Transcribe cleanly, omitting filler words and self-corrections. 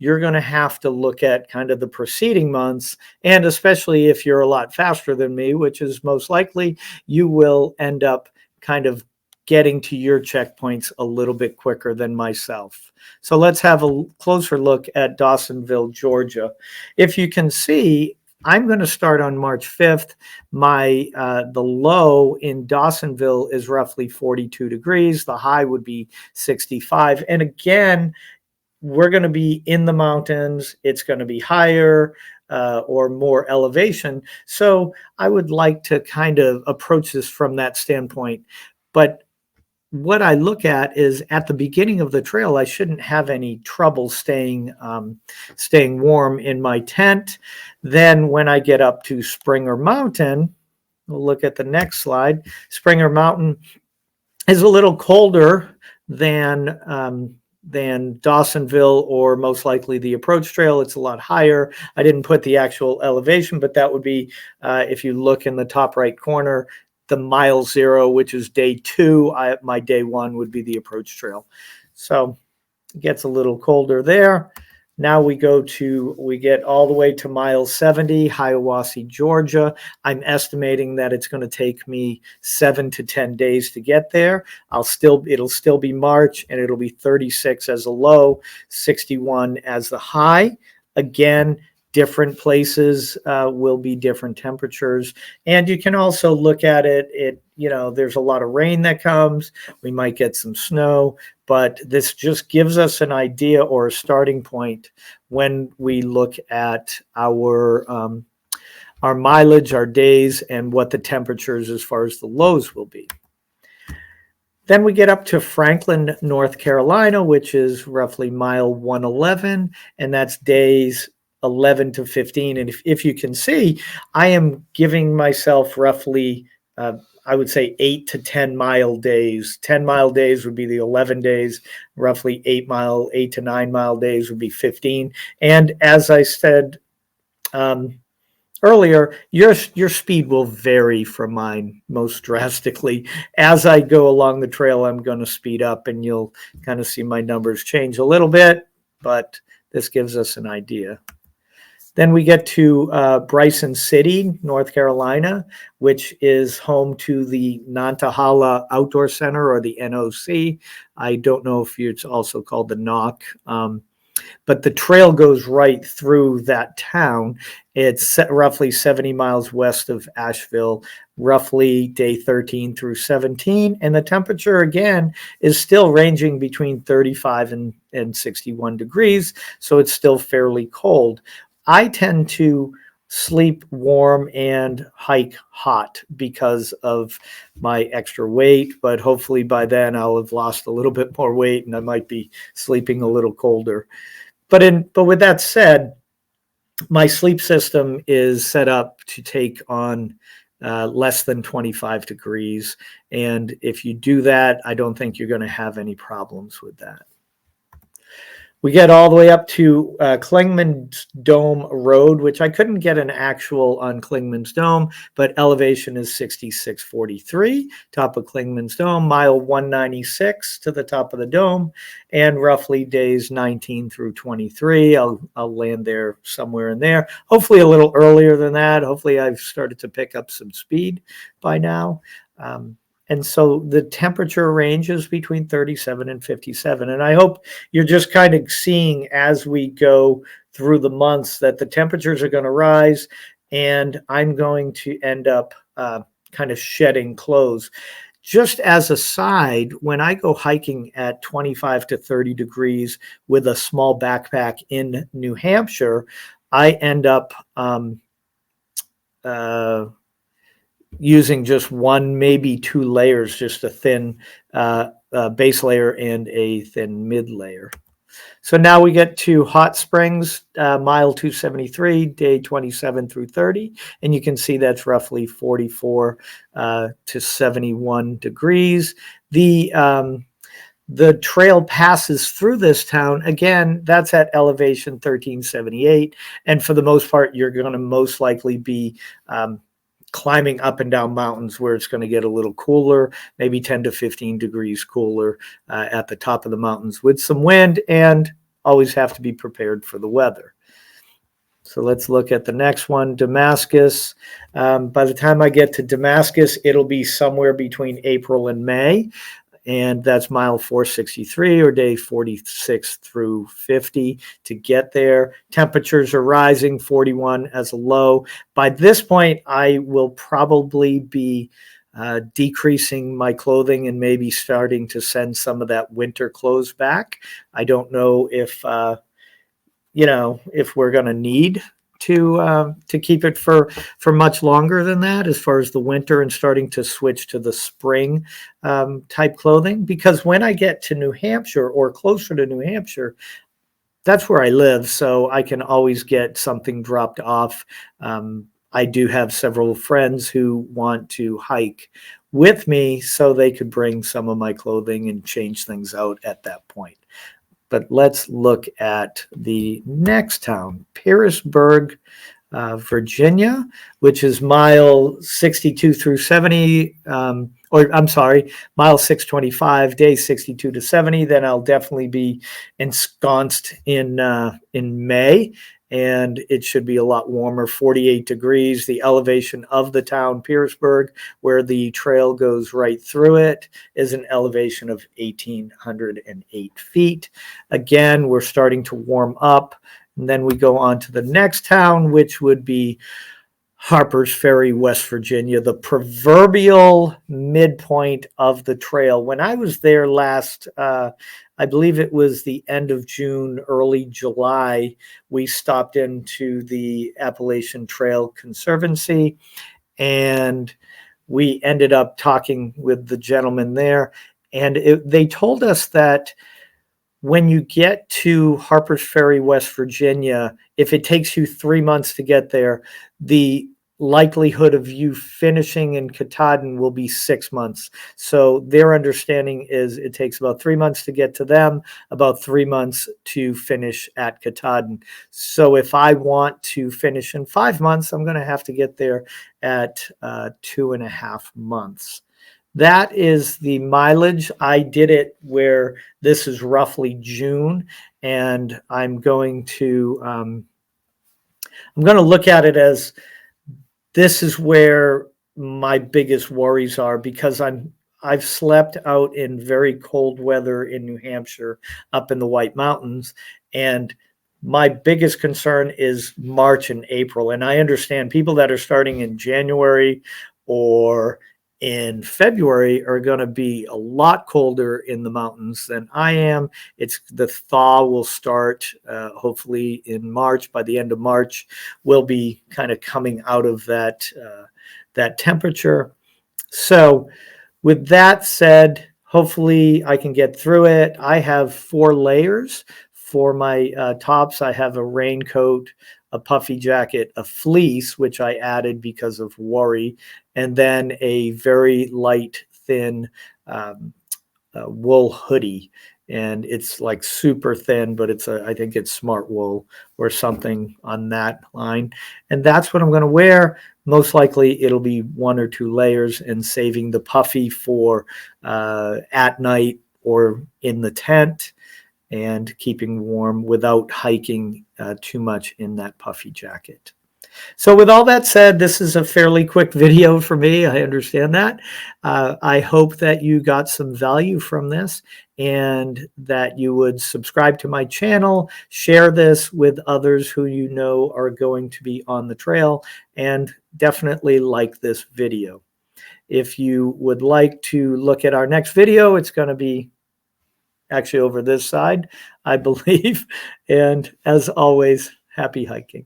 you're going to have to look at kind of the preceding months. And especially if you're a lot faster than me, which is most likely, you will end up kind of getting to your checkpoints a little bit quicker than myself. So let's have a closer look at Dawsonville, Georgia. If you can see, I'm going to start on March 5th. The low in Dawsonville is roughly 42 degrees. The high would be 65. And again, we're going to be in the mountains. It's going to be higher or more elevation. So I would like to kind of approach this from that standpoint. But what I look at is at the beginning of the trail, I shouldn't have any trouble staying warm in my tent. Then when I get up to Springer Mountain, we'll look at the next slide. Springer Mountain is a little colder than Dawsonville, or most likely the approach trail. It's a lot higher. I didn't put the actual elevation, but that would be, if you look in the top right corner, the mile 0, which is day 2. My day 1 would be the approach trail. So it gets a little colder there. Now we get all the way to mile 70, Hiawassee, Georgia. I'm estimating that it's going to take me 7 to 10 days to get there. It'll still be March, and it'll be 36 as a low, 61 as the high. Again, different places will be different temperatures. And you can also look at it, there's a lot of rain that comes. We might get some snow, but this just gives us an idea or a starting point when we look at our mileage, our days, and what the temperatures as far as the lows will be. Then we get up to Franklin, North Carolina, which is roughly mile 111, and that's days 11 to 15. And if you can see, I am giving myself roughly, I would say 8 to 10 mile days. 10 mile days would be the 11 days, roughly 8 to 9 mile days would be 15. And as I said earlier, your speed will vary from mine most drastically. As I go along the trail, I'm going to speed up, and you'll kind of see my numbers change a little bit, but this gives us an idea. Then we get to Bryson City, North Carolina, which is home to the Nantahala Outdoor Center, or the NOC. I don't know if it's also called the NOC, but the trail goes right through that town. It's roughly 70 miles west of Asheville, roughly day 13 through 17. And the temperature, again, is still ranging between 35 and 61 degrees. So it's still fairly cold. I tend to sleep warm and hike hot because of my extra weight, but hopefully by then I'll have lost a little bit more weight and I might be sleeping a little colder. But with that said, my sleep system is set up to take on less than 25 degrees. And if you do that, I don't think you're going to have any problems with that. We get all the way up to Clingman's Dome Road, which I couldn't get an actual on Clingman's Dome, but elevation is 6643, top of Clingman's Dome, mile 196 to the top of the dome, and roughly days 19 through 23. I'll land there somewhere in there. Hopefully a little earlier than that. Hopefully I've started to pick up some speed by now. And so the temperature ranges between 37 and 57. And I hope you're just kind of seeing as we go through the months that the temperatures are going to rise, and I'm going to end up kind of shedding clothes. Just as a side, when I go hiking at 25 to 30 degrees with a small backpack in New Hampshire, I end up using just one, maybe two layers, just a thin base layer and a thin mid layer. So now we get to Hot Springs, mile 273, day 27 through 30. And you can see that's roughly 44 to 71 degrees. The trail passes through this town. Again, that's at elevation 1378. And for the most part, you're going to most likely be climbing up and down mountains where it's going to get a little cooler, maybe 10 to 15 degrees cooler at the top of the mountains with some wind and always have to be prepared for the weather. So let's look at the next one, Damascus. By the time I get to Damascus, it'll be somewhere between April and May. And that's mile 463 or day 46 through 50 to get there. Temperatures are rising, 41 as a low. By this point, I will probably be decreasing my clothing and maybe starting to send some of that winter clothes back. I don't know if if we're going to need to keep it for much longer than that, as far as the winter, and starting to switch to the spring type clothing. Because when I get to New Hampshire or closer to New Hampshire, that's where I live, so I can always get something dropped off. I do have several friends who want to hike with me, so they could bring some of my clothing and change things out at that point. But let's look at the next town, Pearisburg, Virginia, which is mile 62 through 70, mile 625, day 62 to 70. Then I'll definitely be ensconced in May, and it should be a lot warmer, 48 degrees. The elevation of the town, Pearisburg, where the trail goes right through it, is an elevation of 1,808 feet. Again, we're starting to warm up. And then we go on to the next town, which would be Harper's Ferry, West Virginia, the proverbial midpoint of the trail. When I was there last, I believe it was the end of June, early July, we stopped into the Appalachian Trail Conservancy, and we ended up talking with the gentleman there. And they told us that when you get to Harper's Ferry, West Virginia, if it takes you 3 months to get there, the likelihood of you finishing in Katahdin will be 6 months. So their understanding is it takes about 3 months to get to them, about 3 months to finish at Katahdin. So if I want to finish in 5 months, I'm going to have to get there at 2.5 months. That is the mileage. I did it where this is roughly June, and I'm going to look at it as this is where my biggest worries are, because I've slept out in very cold weather in New Hampshire up in the White Mountains, and my biggest concern is March and April. And I understand people that are starting in January or in February are going to be a lot colder in the mountains than I am. The thaw will start hopefully in March. By the end of March, we'll be kind of coming out of that temperature. So with that said, hopefully I can get through it. I have 4 layers for my tops. I have a raincoat, a puffy jacket, a fleece, which I added because of worry, and then a very light, thin wool hoodie. And it's like super thin, but I think it's smart wool or something on that line. And that's what I'm going to wear. Most likely it'll be 1 or 2 layers, and saving the puffy for at night or in the tent, and keeping warm without hiking too much in that puffy jacket. So with all that said, this is a fairly quick video for me. I understand that. I hope that you got some value from this, and that you would subscribe to my channel, share this with others who you know are going to be on the trail, and definitely like this video. If you would like to look at our next video, it's going to be actually over this side, I believe. And as always, happy hiking.